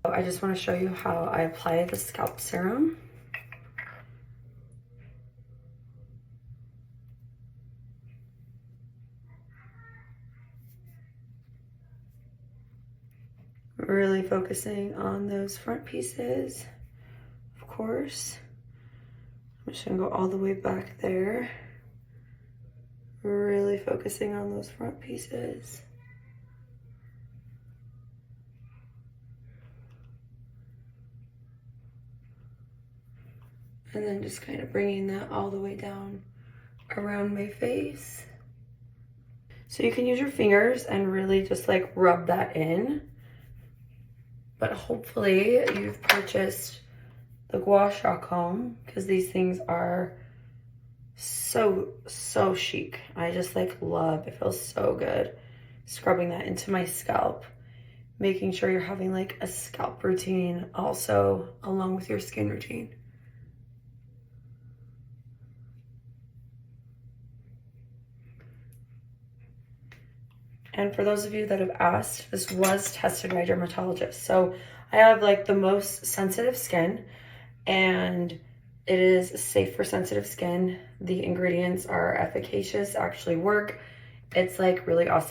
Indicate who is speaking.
Speaker 1: I just want to show you how I apply the scalp serum. Really focusing on those front pieces, of course. I'm just gonna go all the way back there. Really focusing on those front pieces. And then just kind of bringing that all the way down around my face. So you can use your fingers and really just like rub that in. But hopefully you've purchased the gua sha comb, because these things are so chic. I just like love, it feels so good scrubbing that into my scalp, making sure you're having like a scalp routine also along with your skin routine. And for those of you that have asked, this was tested by a dermatologist. So I have like the most sensitive skin, and it is safe for sensitive skin. The ingredients are efficacious, actually work. It's like really awesome.